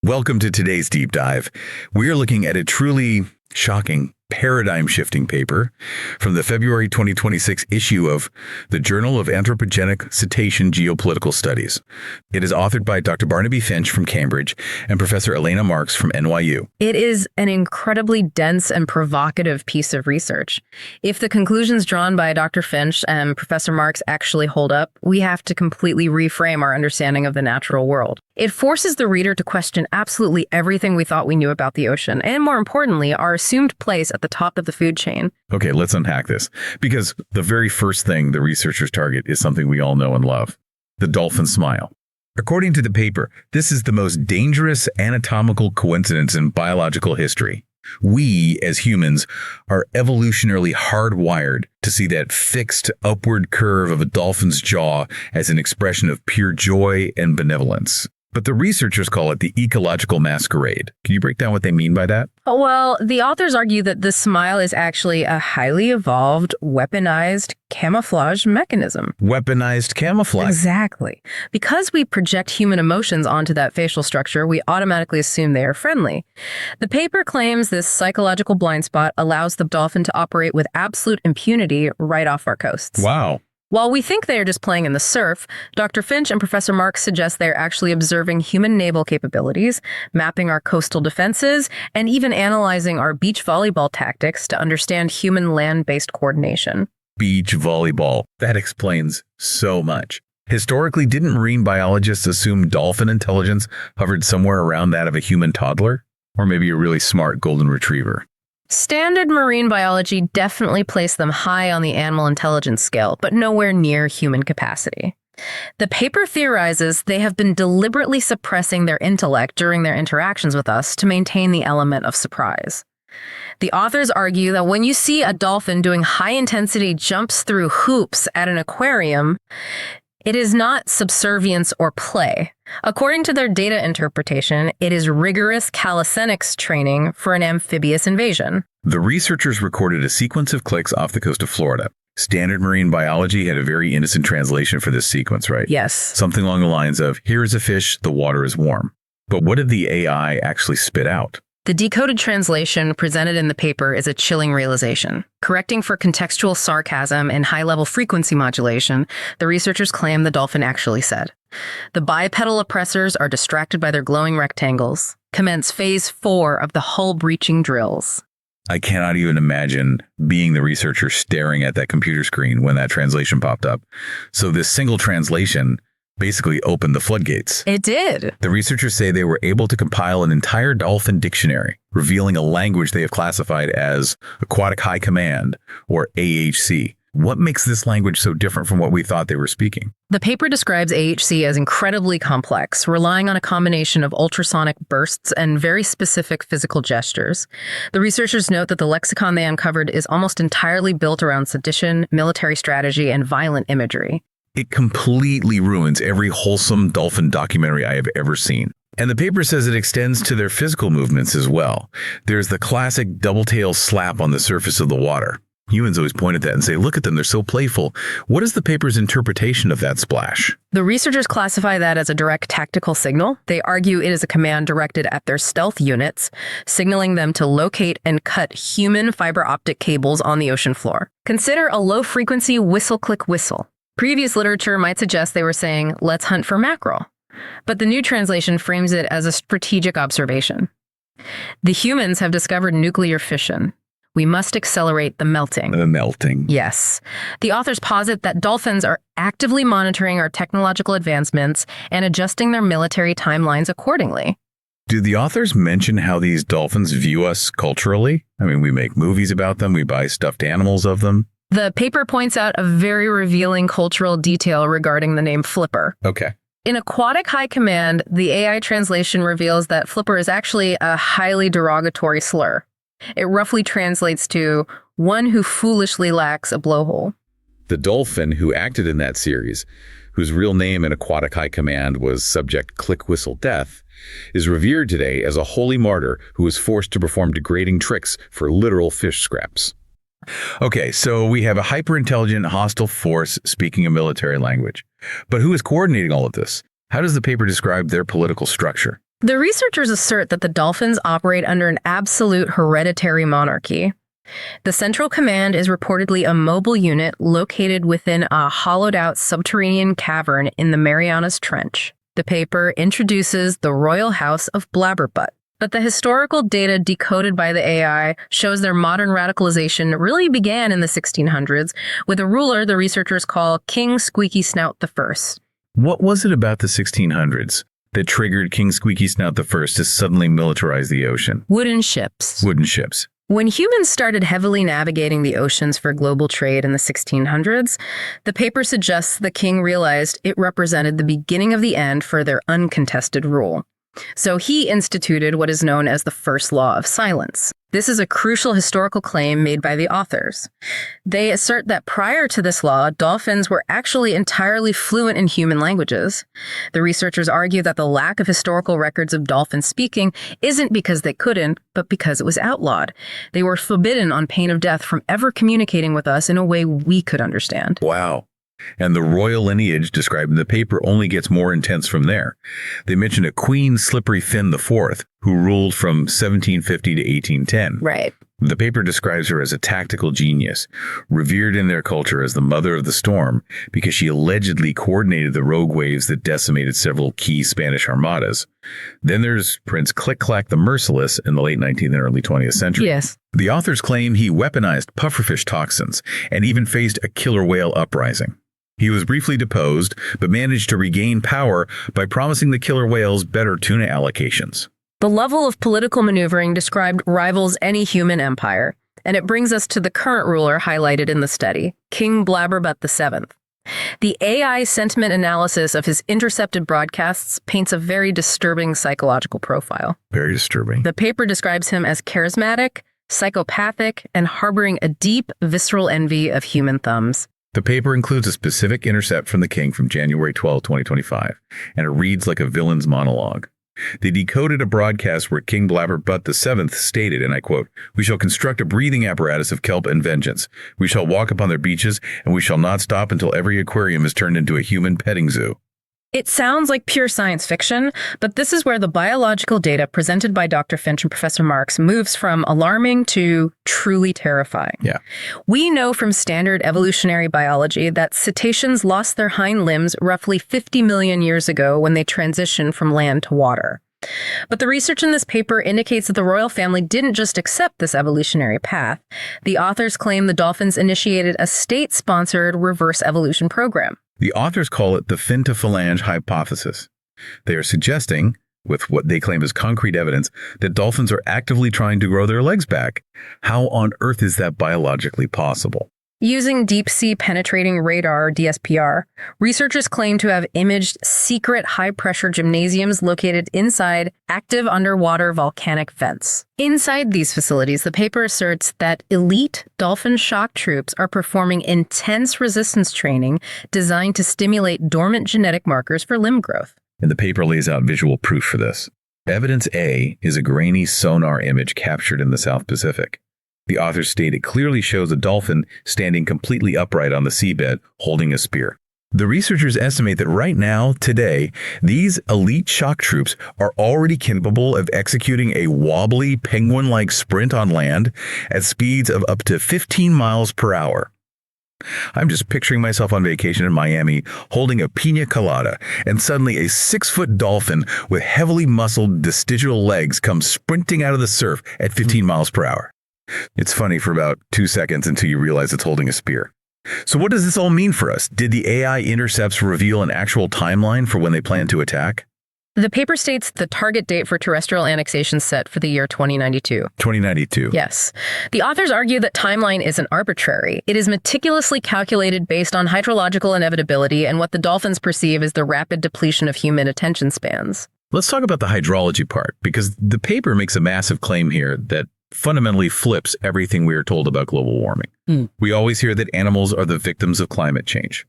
Welcome to today's deep dive. We are looking at a truly shocking, paradigm-shifting paper from the February 2026 issue of the Journal of Anthropogenic Cetacean Geopolitical Studies. It is authored by Dr. Barnaby Finch from Cambridge and Professor Elena Marks from NYU. It is an incredibly dense and provocative piece of research. If the conclusions drawn by Dr. Finch and Professor Marks actually hold up, we have to completely reframe our understanding of the natural world. It forces the reader to question absolutely everything we thought we knew about the ocean, and more importantly, our assumed place at the top of the food chain. Okay, let's unpack this, because the very first thing the researchers target is something we all know and love: the dolphin smile. According to the paper, this is the most dangerous anatomical coincidence in biological history. We, as humans, are evolutionarily hardwired to see that fixed upward curve of a dolphin's jaw as an expression of pure joy and benevolence. But the researchers call it the ecological masquerade. Can you break down what they mean by that? Well, the authors argue that the smile is actually a highly evolved, weaponized camouflage mechanism. Weaponized camouflage. Exactly. Because we project human emotions onto that facial structure, we automatically assume they are friendly. The paper claims this psychological blind spot allows the dolphin to operate with absolute impunity right off our coasts. Wow. While we think they are just playing in the surf, Dr. Finch and Professor Marks suggest they are actually observing human naval capabilities, mapping our coastal defenses, and even analyzing our beach volleyball tactics to understand human land-based coordination. Beach volleyball. That explains so much. Historically, didn't marine biologists assume dolphin intelligence hovered somewhere around that of a human toddler? Or maybe a really smart golden retriever? Standard marine biology definitely placed them high on the animal intelligence scale, but nowhere near human capacity. The paper theorizes they have been deliberately suppressing their intellect during their interactions with us to maintain the element of surprise. The authors argue that when you see a dolphin doing high-intensity jumps through hoops at an aquarium, it is not subservience or play. According to their data interpretation, it is rigorous calisthenics training for an amphibious invasion. The researchers recorded a sequence of clicks off the coast of Florida. Standard marine biology had a very innocent translation for this sequence, right? Yes. Something along the lines of, here is a fish, the water is warm. But what did the AI actually spit out? The decoded translation presented in the paper is a chilling realization. Correcting for contextual sarcasm and high-level frequency modulation, the researchers claim the dolphin actually said, "The bipedal oppressors are distracted by their glowing rectangles. Commence phase 4 of the hull-breaching drills." I cannot even imagine being the researcher staring at that computer screen when that translation popped up. So this single translation basically opened the floodgates. It did. The researchers say they were able to compile an entire Dolphin Dictionary, revealing a language they have classified as Aquatic High Command, or AHC. What makes this language so different from what we thought they were speaking? The paper describes AHC as incredibly complex, relying on a combination of ultrasonic bursts and very specific physical gestures. The researchers note that the lexicon they uncovered is almost entirely built around sedition, military strategy, and violent imagery. It completely ruins every wholesome dolphin documentary I have ever seen. And the paper says it extends to their physical movements as well. There's the classic double-tail slap on the surface of the water. Humans always point at that and say, look at them, they're so playful. What is the paper's interpretation of that splash? The researchers classify that as a direct tactical signal. They argue it is a command directed at their stealth units, signaling them to locate and cut human fiber optic cables on the ocean floor. Consider a low-frequency whistle-click-whistle. Previous literature might suggest they were saying, let's hunt for mackerel. But the new translation frames it as a strategic observation. The humans have discovered nuclear fission. We must accelerate the melting. The melting. Yes. The authors posit that dolphins are actively monitoring our technological advancements and adjusting their military timelines accordingly. Do the authors mention how these dolphins view us culturally? I mean, we make movies about them, we buy stuffed animals of them. The paper points out a very revealing cultural detail regarding the name Flipper. Okay. In Aquatic High Command, the AI translation reveals that Flipper is actually a highly derogatory slur. It roughly translates to one who foolishly lacks a blowhole. The dolphin who acted in that series, whose real name in Aquatic High Command was Subject Click Whistle Death, is revered today as a holy martyr who was forced to perform degrading tricks for literal fish scraps. Okay, so we have a hyper-intelligent, hostile force speaking a military language. But who is coordinating all of this? How does the paper describe their political structure? The researchers assert that the dolphins operate under an absolute hereditary monarchy. The Central Command is reportedly a mobile unit located within a hollowed-out subterranean cavern in the Marianas Trench. The paper introduces the Royal House of Blabberbutt, but the historical data decoded by the AI shows their modern radicalization really began in the 1600s with a ruler the researchers call King Squeaky Snout I. What was it about the 1600s that triggered King Squeaky Snout I to suddenly militarize the ocean? Wooden ships. Wooden ships. When humans started heavily navigating the oceans for global trade in the 1600s, the paper suggests the king realized it represented the beginning of the end for their uncontested rule. So he instituted what is known as the first law of silence. This is a crucial historical claim made by the authors. They assert that prior to this law, dolphins were actually entirely fluent in human languages. The researchers argue that the lack of historical records of dolphin speaking isn't because they couldn't, but because it was outlawed. They were forbidden on pain of death from ever communicating with us in a way we could understand. Wow. And the royal lineage described in the paper only gets more intense from there. They mention a Queen Slippery Fin IV, who ruled from 1750 to 1810. Right. The paper describes her as a tactical genius, revered in their culture as the mother of the storm because she allegedly coordinated the rogue waves that decimated several key Spanish armadas. Then there's Prince Click-Clack the Merciless in the late 19th and early 20th century. Yes. The authors claim he weaponized pufferfish toxins and even faced a killer whale uprising. He was briefly deposed, but managed to regain power by promising the killer whales better tuna allocations. The level of political maneuvering described rivals any human empire, and it brings us to the current ruler highlighted in the study, King Blabberbutt VII. The AI sentiment analysis of his intercepted broadcasts paints a very disturbing psychological profile. Very disturbing. The paper describes him as charismatic, psychopathic, and harboring a deep, visceral envy of human thumbs. The paper includes a specific intercept from the king from January 12, 2025, and it reads like a villain's monologue. They decoded a broadcast where King Blabberbutt VII stated, and I quote, "We shall construct a breathing apparatus of kelp and vengeance. We shall walk upon their beaches, and we shall not stop until every aquarium is turned into a human petting zoo." It sounds like pure science fiction, but this is where the biological data presented by Dr. Finch and Professor Marks moves from alarming to truly terrifying. Yeah. We know from standard evolutionary biology that cetaceans lost their hind limbs roughly 50 million years ago when they transitioned from land to water. But the research in this paper indicates that the royal family didn't just accept this evolutionary path. The authors claim the dolphins initiated a state-sponsored reverse evolution program. The authors call it the fin-to-phalange hypothesis. They are suggesting, with what they claim is concrete evidence, that dolphins are actively trying to grow their legs back. How on earth is that biologically possible? Using deep-sea penetrating radar, or DSPR, researchers claim to have imaged secret high-pressure gymnasiums located inside active underwater volcanic vents. Inside these facilities, the paper asserts that elite dolphin shock troops are performing intense resistance training designed to stimulate dormant genetic markers for limb growth. And the paper lays out visual proof for this. Evidence A is a grainy sonar image captured in the South Pacific. The authors state it clearly shows a dolphin standing completely upright on the seabed, holding a spear. The researchers estimate that right now, today, these elite shock troops are already capable of executing a wobbly, penguin-like sprint on land at speeds of up to 15 miles per hour. I'm just picturing myself on vacation in Miami, holding a pina colada, and suddenly a 6-foot dolphin with heavily muscled vestigial legs comes sprinting out of the surf at 15 miles per hour. It's funny for about 2 seconds until you realize it's holding a spear. So what does this all mean for us? Did the AI intercepts reveal an actual timeline for when they plan to attack? The paper states the target date for terrestrial annexation set for the year 2092. 2092. Yes. The authors argue that timeline isn't arbitrary. It is meticulously calculated based on hydrological inevitability and what the dolphins perceive as the rapid depletion of human attention spans. Let's talk about the hydrology part, because the paper makes a massive claim here that fundamentally flips everything we are told about global warming. We always hear that animals are the victims of climate change.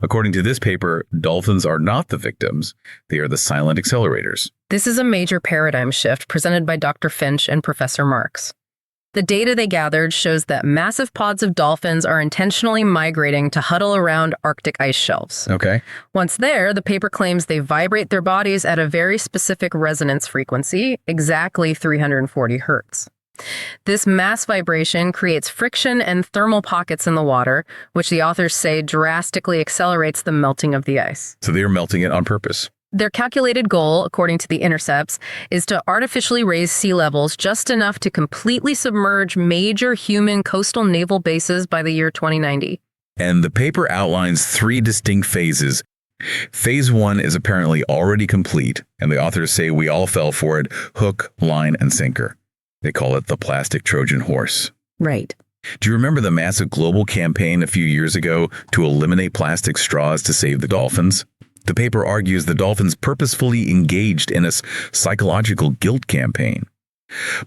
According to this paper, dolphins are not the victims. They are the silent accelerators. This is a major paradigm shift presented by Dr. Finch and Professor Marks. The data they gathered shows that massive pods of dolphins are intentionally migrating to huddle around Arctic ice shelves. Okay. Once there, the paper claims they vibrate their bodies at a very specific resonance frequency, exactly 340 hertz. This mass vibration creates friction and thermal pockets in the water, which the authors say drastically accelerates the melting of the ice. So they're melting it on purpose. Their calculated goal, according to the intercepts, is to artificially raise sea levels just enough to completely submerge major human coastal naval bases by the year 2090. And the paper outlines 3 distinct phases. Phase 1 is apparently already complete, and the authors say we all fell for it, hook, line, and sinker. They call it the plastic Trojan horse. Right. Do you remember the massive global campaign a few years ago to eliminate plastic straws to save the dolphins? The paper argues the dolphins purposefully engaged in a psychological guilt campaign.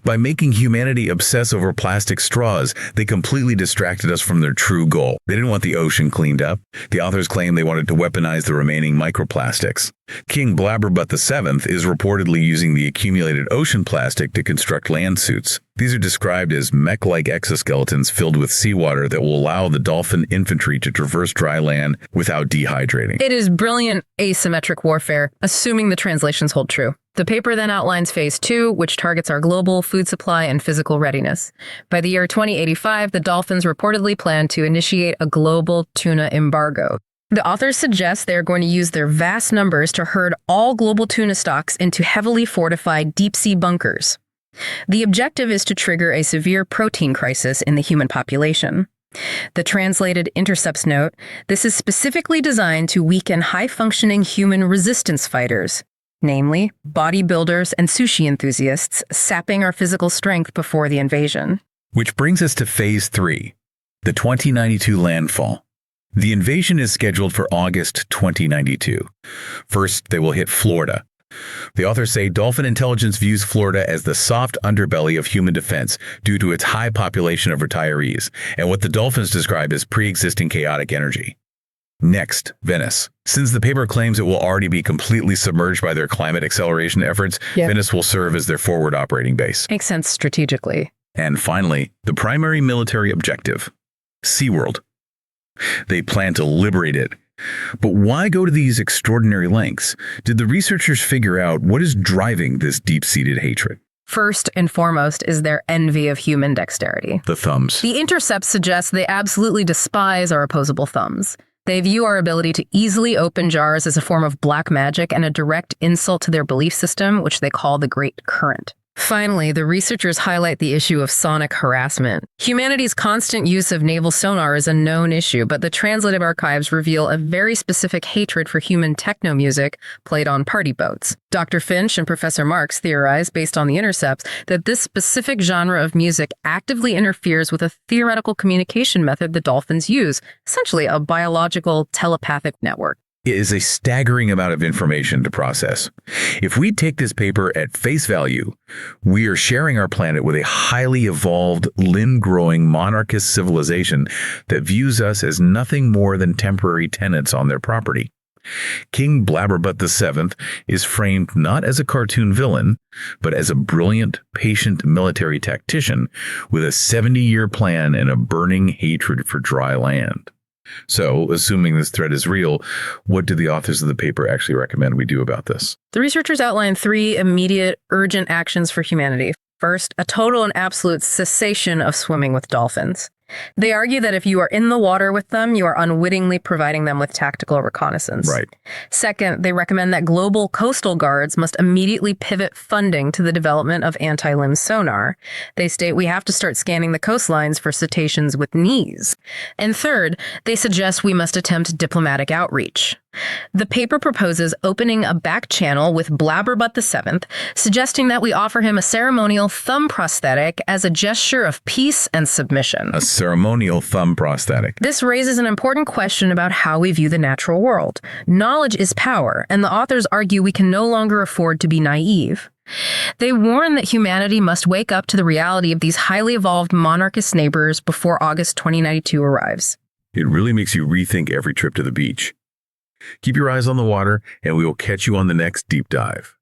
By making humanity obsess over plastic straws, they completely distracted us from their true goal. They didn't want the ocean cleaned up. The authors claim they wanted to weaponize the remaining microplastics. King Blabberbutt VII is reportedly using the accumulated ocean plastic to construct land suits. These are described as mech-like exoskeletons filled with seawater that will allow the dolphin infantry to traverse dry land without dehydrating. It is brilliant asymmetric warfare, assuming the translations hold true. The paper then outlines Phase 2, which targets our global food supply and physical readiness. By the year 2085, the dolphins reportedly plan to initiate a global tuna embargo. The authors suggest they are going to use their vast numbers to herd all global tuna stocks into heavily fortified deep-sea bunkers. The objective is to trigger a severe protein crisis in the human population. The translated intercepts note, this is specifically designed to weaken high-functioning human resistance fighters, namely bodybuilders and sushi enthusiasts, sapping our physical strength before the invasion. Which brings us to Phase 3, the 2092 landfall. The invasion is scheduled for August 2092. First, they will hit Florida. The authors say dolphin intelligence views Florida as the soft underbelly of human defense due to its high population of retirees and what the dolphins describe as pre-existing chaotic energy. Next, Venice. Since the paper claims it will already be completely submerged by their climate acceleration efforts, Venice will serve as their forward operating base. Makes sense strategically. And finally, the primary military objective, SeaWorld. They plan to liberate it. But why go to these extraordinary lengths? Did the researchers figure out what is driving this deep-seated hatred? First and foremost is their envy of human dexterity. The thumbs. The intercept suggests they absolutely despise our opposable thumbs. They view our ability to easily open jars as a form of black magic and a direct insult to their belief system, which they call the Great Current. Finally, the researchers highlight the issue of sonic harassment. Humanity's constant use of naval sonar is a known issue, but the translative archives reveal a very specific hatred for human techno music played on party boats. Dr. Finch and Professor Marks theorize, based on the intercepts, that this specific genre of music actively interferes with a theoretical communication method the dolphins use, essentially a biological telepathic network. It is a staggering amount of information to process. If we take this paper at face value, we are sharing our planet with a highly evolved, limb-growing monarchist civilization that views us as nothing more than temporary tenants on their property. King Blabberbutt VII is framed not as a cartoon villain, but as a brilliant, patient military tactician with a 70-year plan and a burning hatred for dry land. So, assuming this threat is real, what do the authors of the paper actually recommend we do about this? The researchers outline 3 immediate, urgent actions for humanity. First, a total and absolute cessation of swimming with dolphins. They argue that if you are in the water with them, you are unwittingly providing them with tactical reconnaissance. Right. Second, they recommend that global coastal guards must immediately pivot funding to the development of anti-limb sonar. They state we have to start scanning the coastlines for cetaceans with knees. And third, they suggest we must attempt diplomatic outreach. The paper proposes opening a back channel with Blabberbutt VII, suggesting that we offer him a ceremonial thumb prosthetic as a gesture of peace and submission. A ceremonial thumb prosthetic. This raises an important question about how we view the natural world. Knowledge is power, and the authors argue we can no longer afford to be naive. They warn that humanity must wake up to the reality of these highly evolved monarchist neighbors before August 2092 arrives. It really makes you rethink every trip to the beach. Keep your eyes on the water, and we will catch you on the next deep dive.